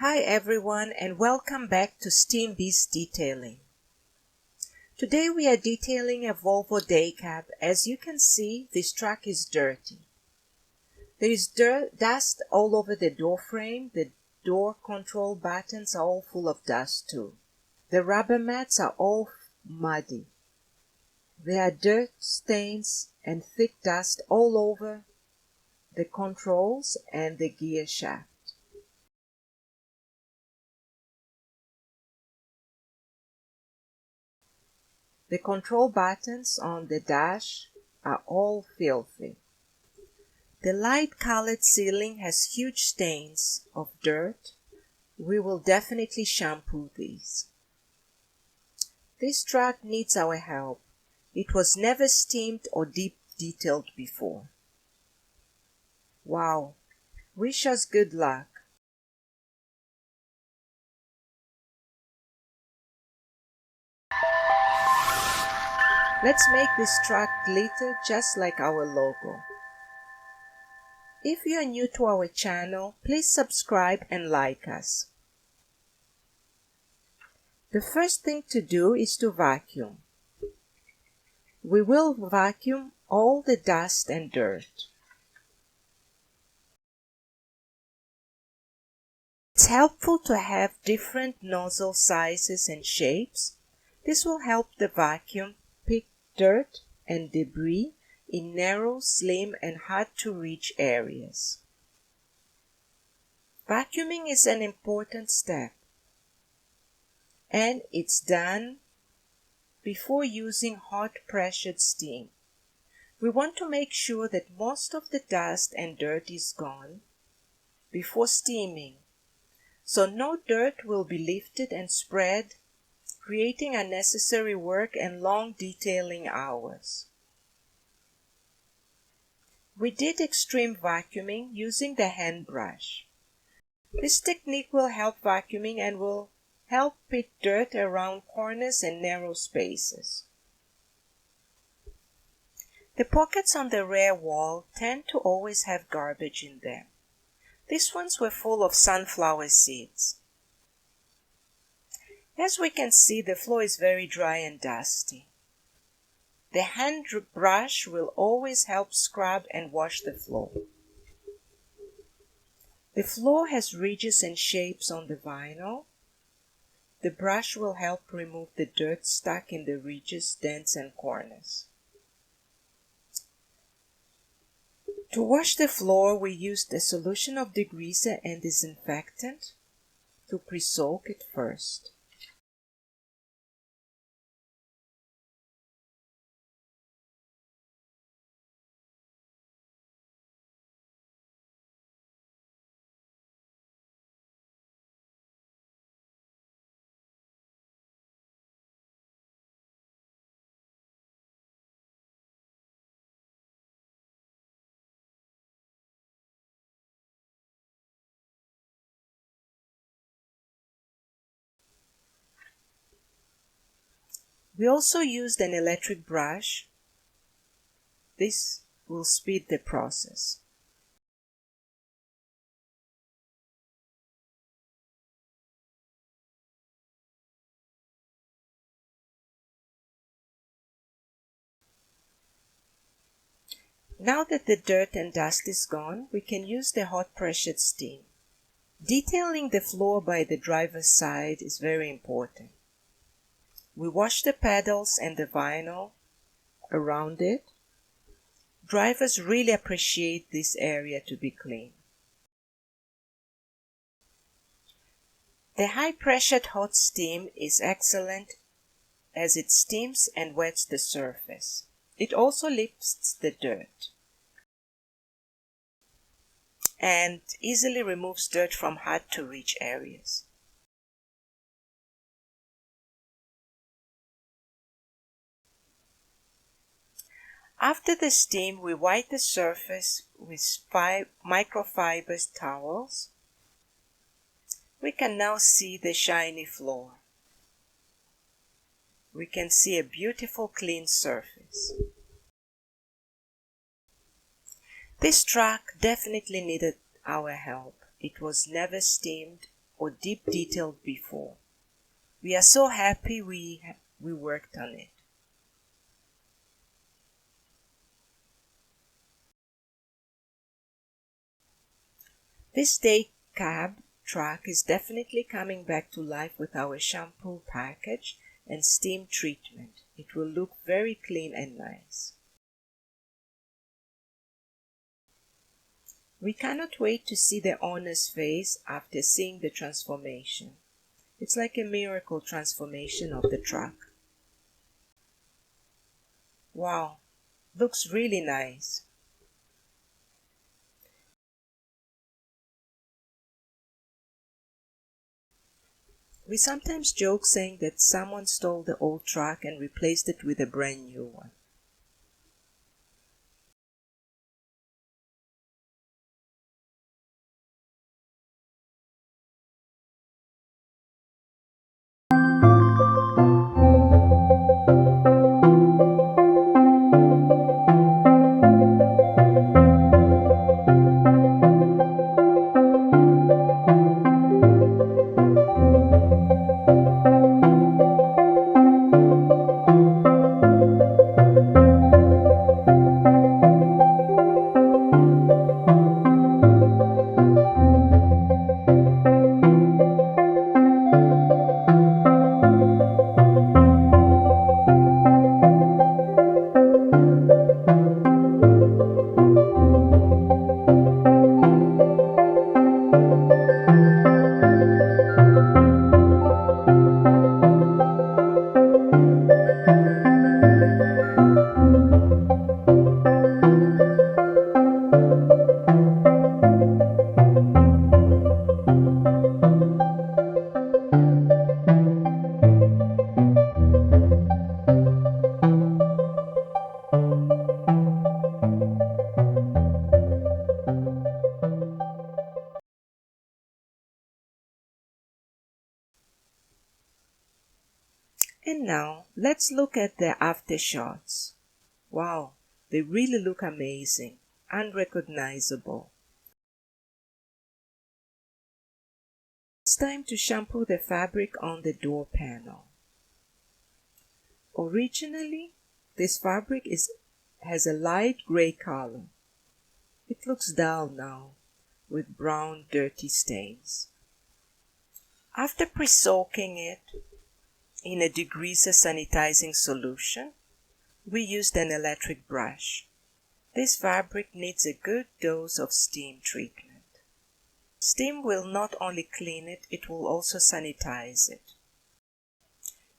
Hi everyone and welcome back to Steam Beast Detailing. Today we are detailing a Volvo day cab. As you can see, this truck is dirty. There is dust all over the door frame. The door control buttons are all full of dust too. The rubber mats are all muddy. There are dirt stains and thick dust all over the controls and the gear shaft. The control buttons on the dash are all filthy. The light-colored ceiling has huge stains of dirt. We will definitely shampoo these. This truck needs our help. It was never steamed or deep detailed before. Wow! Wish us good luck. Let's make this truck glitter just like our logo. If you are new to our channel, please subscribe and like us. The first thing to do is to vacuum. We will vacuum all the dust and dirt. It's helpful to have different nozzle sizes and shapes. This will help the vacuum pick dirt and debris in narrow, slim, and hard-to-reach areas. Vacuuming is an important step, and it's done before using hot pressured steam. We want to make sure that most of the dust and dirt is gone before steaming, so no dirt will be lifted and spread, creating unnecessary work and long detailing hours. We did extreme vacuuming using the hand brush. This technique will help vacuuming and will help pick dirt around corners and narrow spaces. The pockets on the rear wall tend to always have garbage in them. These ones were full of sunflower seeds. As we can see, the floor is very dry and dusty. The hand brush will always help scrub and wash the floor. The floor has ridges and shapes on the vinyl. The brush will help remove the dirt stuck in the ridges, dents, and corners. To wash the floor, we used a solution of degreaser and disinfectant to pre-soak it first. We also used an electric brush. This will speed the process. Now that the dirt and dust is gone, we can use the hot pressured steam. Detailing the floor by the driver's side is very important. We wash the pedals and the vinyl around it. Drivers really appreciate this area to be clean. The high-pressured hot steam is excellent as it steams and wets the surface. It also lifts the dirt and easily removes dirt from hard-to-reach areas. After the steam, we wipe the surface with microfiber towels. We can now see the shiny floor. We can see a beautiful clean surface. This truck definitely needed our help. It was never steamed or deep detailed before. We are so happy we worked on it. This day cab truck is definitely coming back to life with our shampoo package and steam treatment. It will look very clean and nice. We cannot wait to see the owner's face after seeing the transformation. It's like a miracle transformation of the truck. Wow, looks really nice. We sometimes joke saying that someone stole the old truck and replaced it with a brand new one. And now, let's look at the after shots. Wow, they really look amazing, unrecognizable. It's time to shampoo the fabric on the door panel. Originally, this fabric has a light gray color. It looks dull now, with brown dirty stains. After pre-soaking it in a degreaser sanitizing solution, we used an electric brush. This fabric needs a good dose of steam treatment. Steam will not only clean it, it will also sanitize it.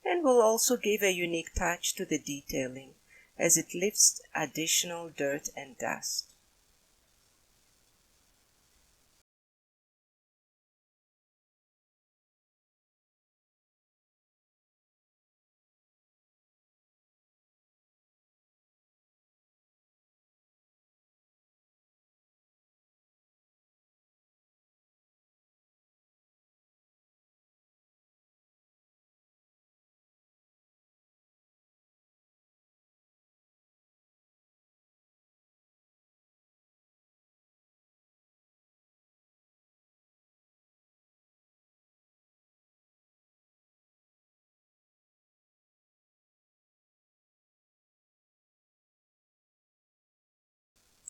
And will also give a unique touch to the detailing as it lifts additional dirt and dust.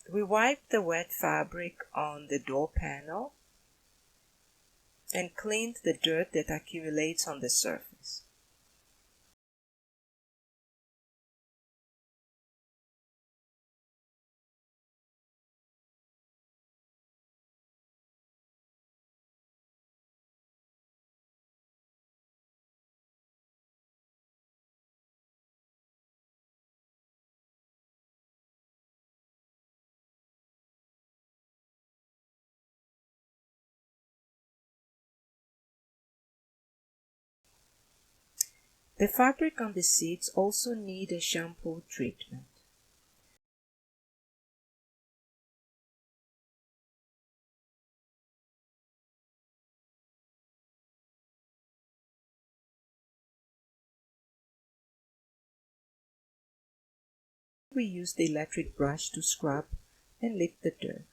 We wiped the wet fabric on the door panel and cleaned the dirt that accumulates on the surface. The fabric on the seats also need a shampoo treatment. We use the electric brush to scrub and lift the dirt.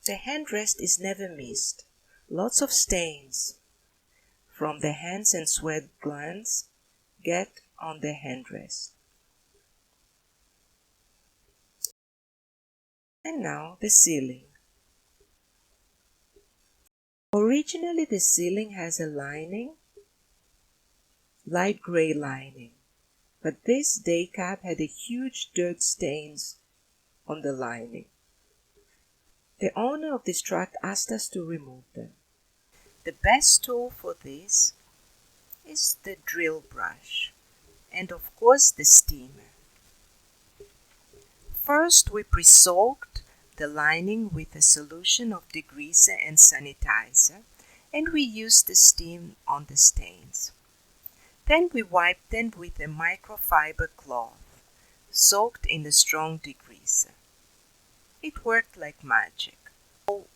The handrest is never missed. Lots of stains from the hands and sweat glands get on the handrest. And now the ceiling. Originally the ceiling has a lining, light gray lining, but this day cap had a huge dirt stains on the lining. The owner of this truck asked us to remove them. The best tool for this is the drill brush and of course the steamer. First we pre-soaked the lining with a solution of degreaser and sanitizer, and we used the steam on the stains. Then we wiped them with a microfiber cloth soaked in a strong degreaser. It worked like magic.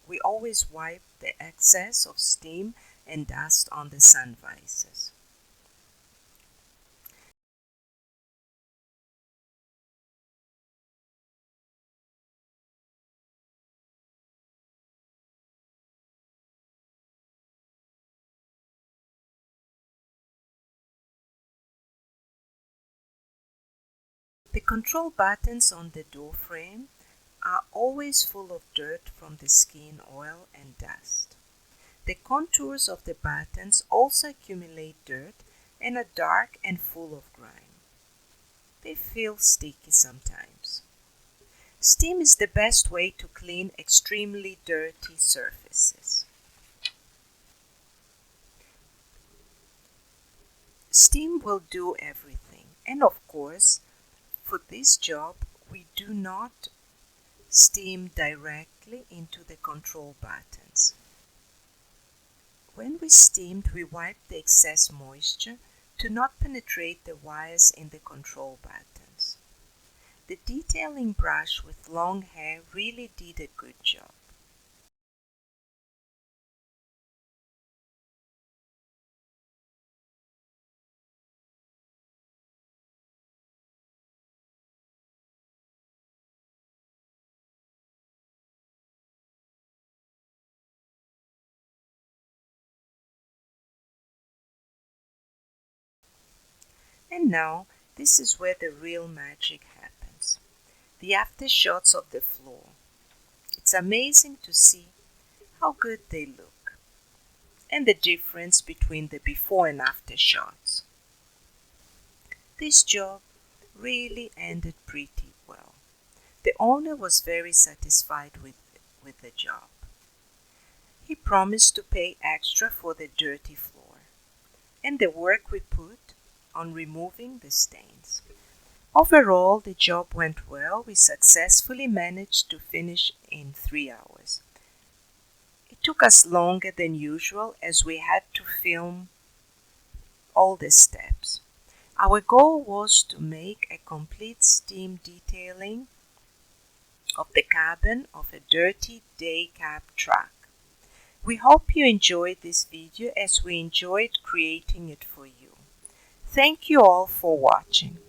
We always wipe the excess of steam and dust on the sun visors. The control buttons on the door frame are always full of dirt from the skin oil and dust. The contours of the buttons also accumulate dirt and are dark and full of grime. They feel sticky sometimes. Steam is the best way to clean extremely dirty surfaces. Steam will do everything, and of course, for this job, we do not steam directly into the control buttons. When we steamed, we wiped the excess moisture to not penetrate the wires in the control buttons. The detailing brush with long hair really did a good job. And now, this is where the real magic happens. The aftershots of the floor. It's amazing to see how good they look, and the difference between the before and after shots. This job really ended pretty well. The owner was very satisfied with the job. He promised to pay extra for the dirty floor and the work we put on removing the stains. Overall, the job went well. We successfully managed to finish in 3 hours. It took us longer than usual as we had to film all the steps. Our goal was to make a complete steam detailing of the cabin of a dirty day cab truck. We hope you enjoyed this video as we enjoyed creating it for you. Thank you all for watching.